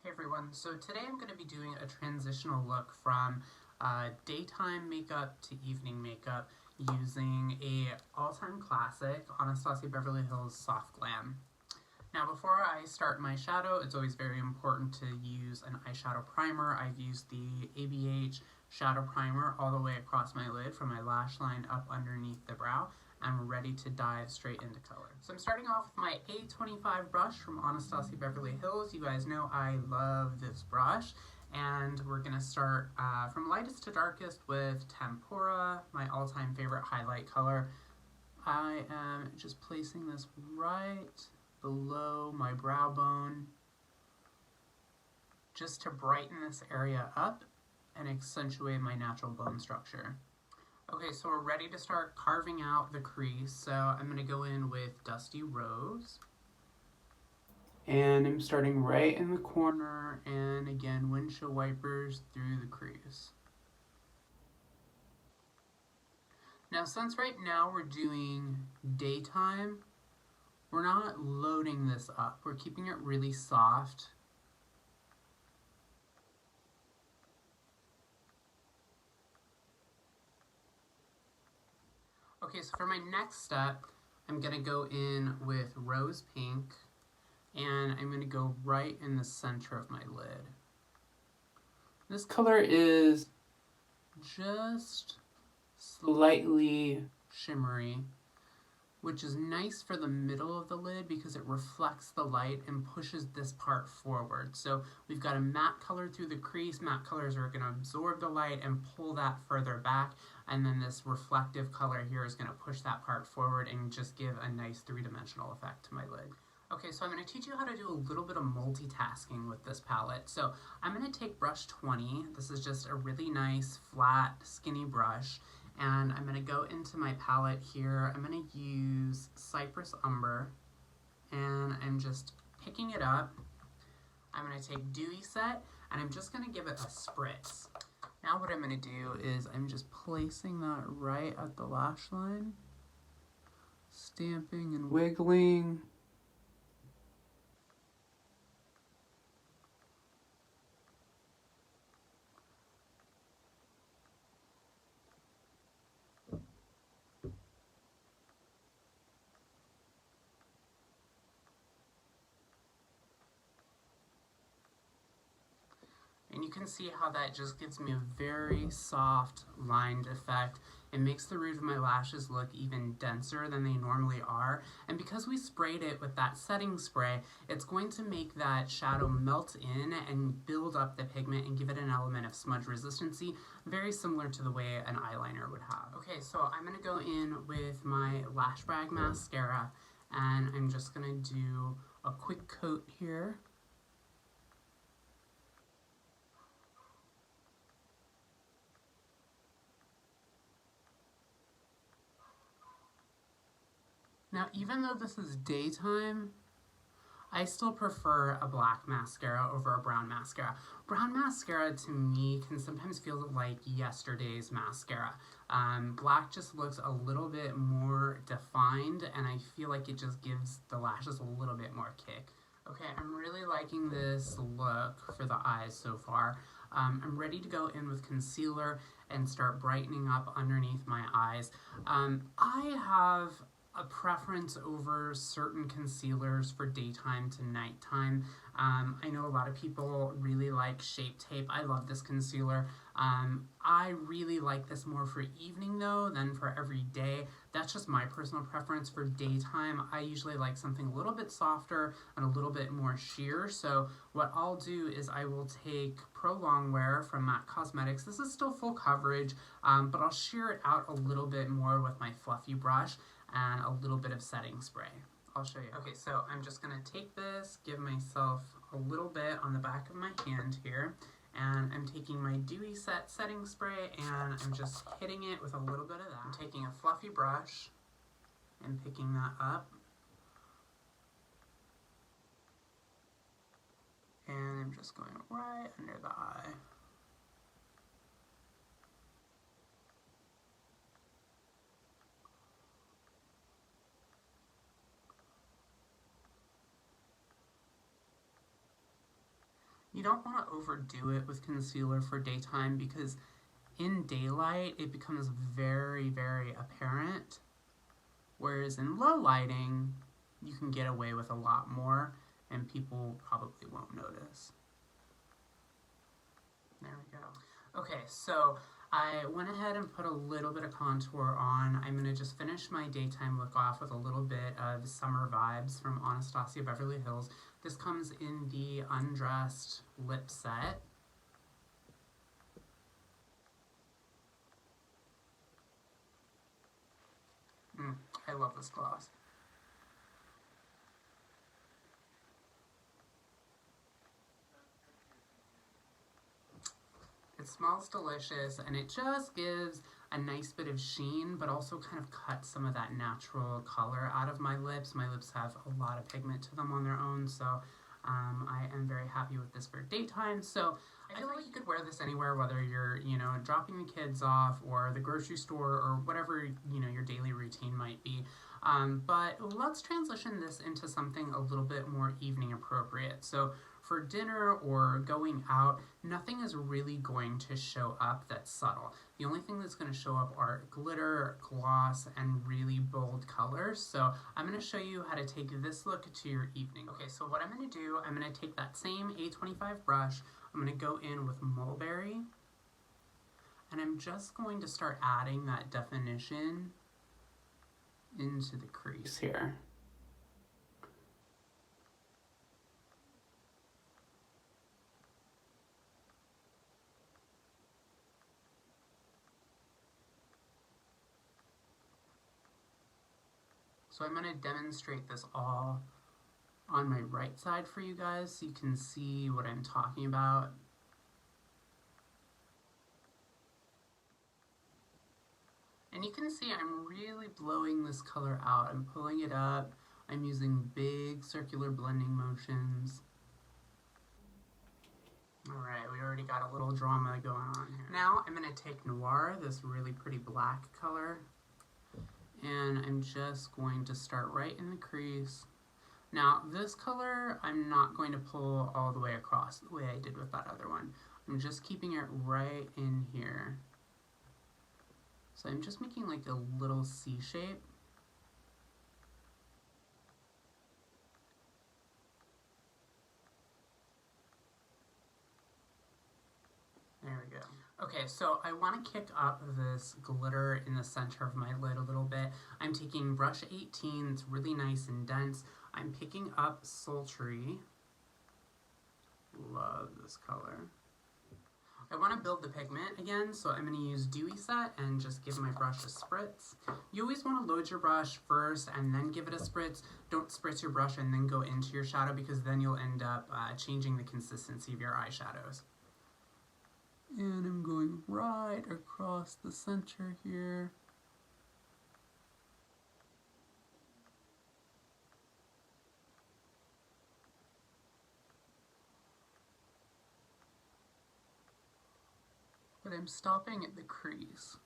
Hey everyone, so today I'm going to be doing a transitional look from daytime makeup to evening makeup using a all-time classic, Anastasia Beverly Hills Soft Glam. Now before I start my shadow, it's always very important to use an eyeshadow primer. I've used the ABH shadow primer all the way across my lid from my lash line up underneath the brow. I'm ready to dive straight into color. So I'm starting off with my A25 brush from Anastasia Beverly Hills. You guys know I love this brush. And we're gonna start from lightest to darkest with Tempura, my all-time favorite highlight color. I am just placing this right below my brow bone just to brighten this area up and accentuate my natural bone structure. Okay, so we're ready to start carving out the crease, so I'm going to go in with Dusty Rose. And I'm starting right in the corner, and again, windshield wipers through the crease. Now, since right now we're doing daytime, we're not loading this up. We're keeping it really soft. Okay, so for my next step, I'm going to go in with Rose Pink, and I'm going to go right in the center of my lid. This color is just slightly shimmery, which is nice for the middle of the lid because it reflects the light and pushes this part forward. So we've got a matte color through the crease. Matte colors are going to absorb the light and pull that further back, and then this reflective color here is going to push that part forward and just give a nice three-dimensional effect to my lid. Okay, so I'm going to teach you how to do a little bit of multitasking with this palette. So I'm going to take brush 20. This is just a really nice, flat, skinny brush. And I'm going to go into my palette here. I'm going to use Cypress Umber. And I'm just picking it up. I'm going to take Dewy Set, and I'm just going to give it a spritz. Now what I'm going to do is I'm just placing that right at the lash line. Stamping and wiggling. And you can see how that just gives me a very soft lined effect. It makes the root of my lashes look even denser than they normally are. And because we sprayed it with that setting spray, it's going to make that shadow melt in and build up the pigment and give it an element of smudge resistancy, very similar to the way an eyeliner would have. Okay, so I'm gonna go in with my Lash Brag mascara, and I'm just gonna do a quick coat here. Now, even though this is daytime, I still prefer a black mascara over a brown mascara. Brown mascara, to me, can sometimes feel like yesterday's mascara. Black just looks a little bit more defined, and I feel like it just gives the lashes a little bit more kick. Okay, I'm really liking this look for the eyes so far. I'm ready to go in with concealer and start brightening up underneath my eyes. I have a preference over certain concealers for daytime to nighttime. I know a lot of people really like Shape Tape. I love this concealer. I really like this more for evening though than for every day. That's just my personal preference. For daytime, I usually like something a little bit softer and a little bit more sheer. So what I'll do is I will take Pro Longwear from MAC Cosmetics. This is still full coverage, but I'll sheer it out a little bit more with my fluffy brush and a little bit of setting spray. I'll show you. Okay, so I'm just gonna take this, give myself a little bit on the back of my hand here, and I'm taking my Dewy Set setting spray and I'm just hitting it with a little bit of that. I'm taking a fluffy brush and picking that up. And I'm just going right under the eye. You don't want to overdo it with concealer for daytime because in daylight it becomes very, very apparent, whereas in low lighting you can get away with a lot more and people probably won't notice. There we go. Okay, so I went ahead and put a little bit of contour on. I'm going to just finish my daytime look off with a little bit of Summer Vibes from Anastasia Beverly Hills. This comes in the Undressed Lip Set. I love this gloss. It smells delicious and it just gives a nice bit of sheen, but also kind of cuts some of that natural color out of my lips. My lips have a lot of pigment to them on their own, so I am very happy with this for daytime. So I feel like you could wear this anywhere, whether you're, dropping the kids off or the grocery store or whatever, your daily routine might be. But let's transition this into something a little bit more evening appropriate. So for dinner or going out, nothing is really going to show up that's subtle. The only thing that's going to show up are glitter, gloss, and really bold colors. So I'm going to show you how to take this look to your evening. Okay, so what I'm going to do, I'm going to take that same A25 brush, I'm going to go in with Mulberry, and I'm just going to start adding that definition into the crease here. So I'm going to demonstrate this all on my right side for you guys so you can see what I'm talking about. And you can see I'm really blowing this color out. I'm pulling it up. I'm using big circular blending motions. Alright, we already got a little drama going on here. Now I'm going to take Noir, this really pretty black color, and I'm just going to start right in the crease. Now this color I'm not going to pull all the way across the way I did with that other one. I'm just keeping it right in here. So I'm just making like a little C shape. There we go. Okay, so I want to kick up this glitter in the center of my lid a little bit. I'm taking brush 18, it's really nice and dense. I'm picking up Sultry. Love this color. I want to build the pigment again, so I'm going to use Dewy Set and just give my brush a spritz. You always want to load your brush first and then give it a spritz. Don't spritz your brush and then go into your shadow because then you'll end up changing the consistency of your eyeshadows. And I'm going right across the center here. But I'm stopping at the crease.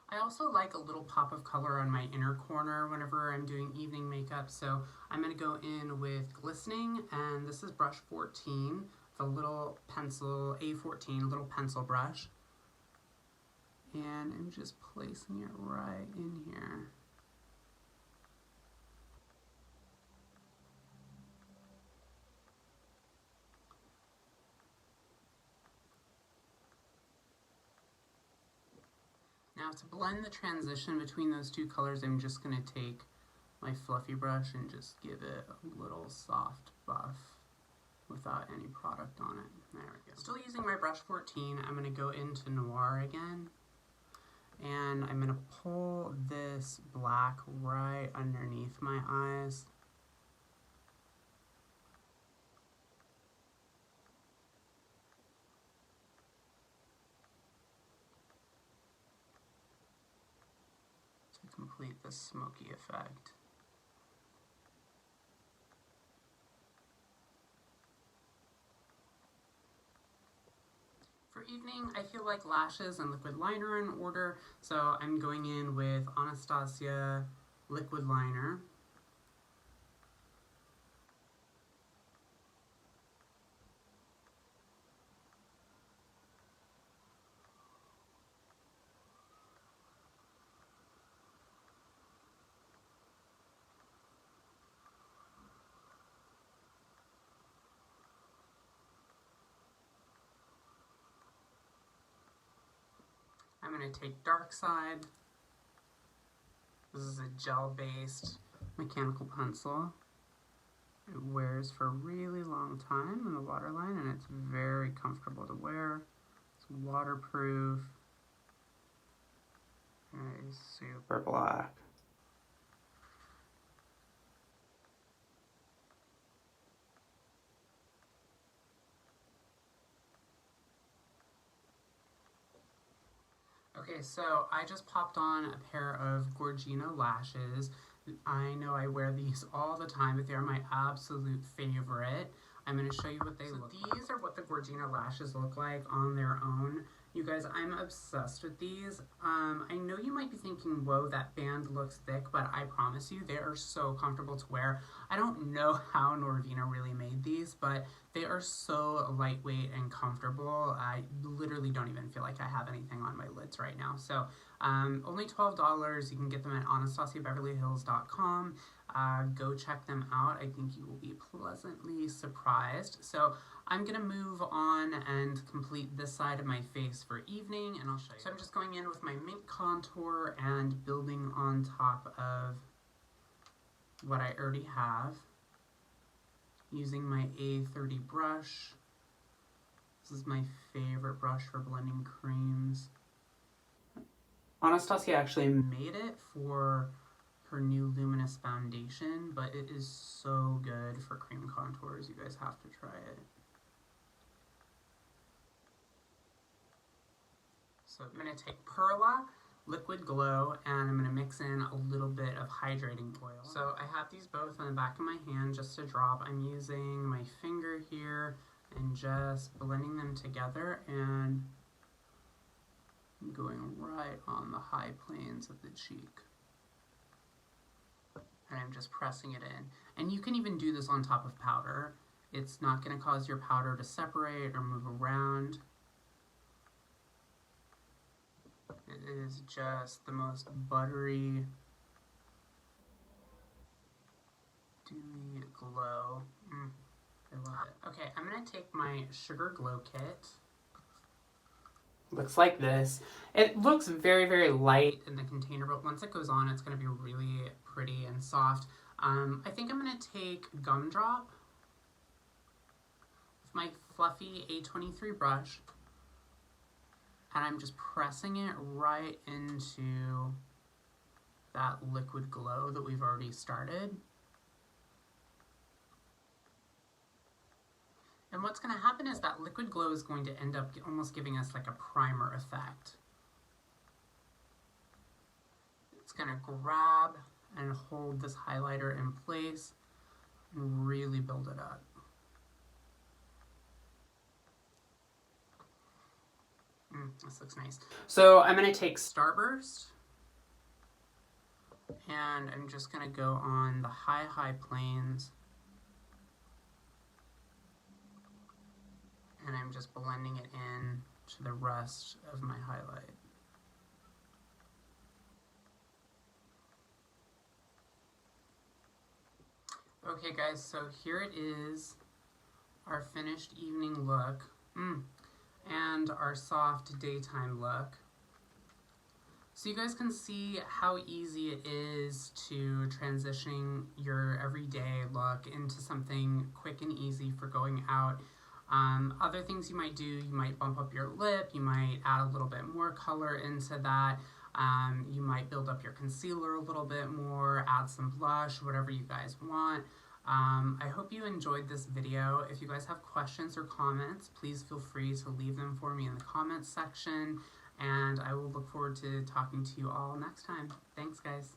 I also like a little pop of color on my inner corner whenever I'm doing evening makeup, so I'm going to go in with Glistening, and this is brush 14, the little pencil, A14, little pencil brush. And I'm just placing it right in here. Now to blend the transition between those two colors, I'm just going to take my fluffy brush and just give it a little soft buff without any product on it. There we go. Still using my brush 14, I'm going to go into Noir again. And I'm going to pull this black right underneath my eyes. To complete this smoky effect. For evening, I feel like lashes and liquid liner are in order, so I'm going in with Anastasia liquid liner. I'm going to take Dark Side. This is a gel-based mechanical pencil. It wears for a really long time in the waterline, and it's very comfortable to wear. It's waterproof. And it's super black. Okay, so I just popped on a pair of Gorgino lashes. I know I wear these all the time, but they're my absolute favorite. I'm going to show you what they look like. These are what the Gorgino lashes look like on their own. You guys, I'm obsessed with these. I know you might be thinking, whoa, that band looks thick, but I promise you, they are so comfortable to wear. I don't know how Norvina really made these, but they are so lightweight and comfortable. I literally don't even feel like I have anything on my lids right now. So only $12. You can get them at AnastasiaBeverlyHills.com. Go check them out. I think you will be pleasantly surprised. So I'm going to move on and complete this side of my face for evening, and I'll show you. So I'm just going in with my Mint Contour and building on top of what I already have, using my A30 brush. This is my favorite brush for blending creams. Anastasia actually made it for her new Luminous foundation, but it is so good for cream contours. You guys have to try it. So I'm going to take Perla Liquid Glow, and I'm going to mix in a little bit of hydrating oil. So I have these both on the back of my hand, just a drop. I'm using my finger here and just blending them together and going right on the high planes of the cheek. And I'm just pressing it in. And you can even do this on top of powder. It's not going to cause your powder to separate or move around. It is just the most buttery, dewy glow. I love it. Okay, I'm going to take my Sugar Glow Kit. Looks like this. It looks very, very light in the container, but once it goes on, it's going to be really pretty and soft. I think I'm going to take Gumdrop with my fluffy A23 brush, and I'm just pressing it right into that liquid glow that we've already started. And what's going to happen is that liquid glow is going to end up almost giving us like a primer effect. It's going to grab and hold this highlighter in place and really build it up. This looks nice. So I'm going to take Starburst, and I'm just going to go on the high planes, and I'm just blending it in to the rest of my highlight. Okay guys, so here it is, our finished evening look. And our soft daytime look. So you guys can see how easy it is to transition your everyday look into something quick and easy for going out. Other things you might do, you might bump up your lip, you might add a little bit more color into that, you might build up your concealer a little bit more, add some blush, whatever you guys want. I hope you enjoyed this video. If you guys have questions or comments, please feel free to leave them for me in the comments section, and I will look forward to talking to you all next time. Thanks, guys.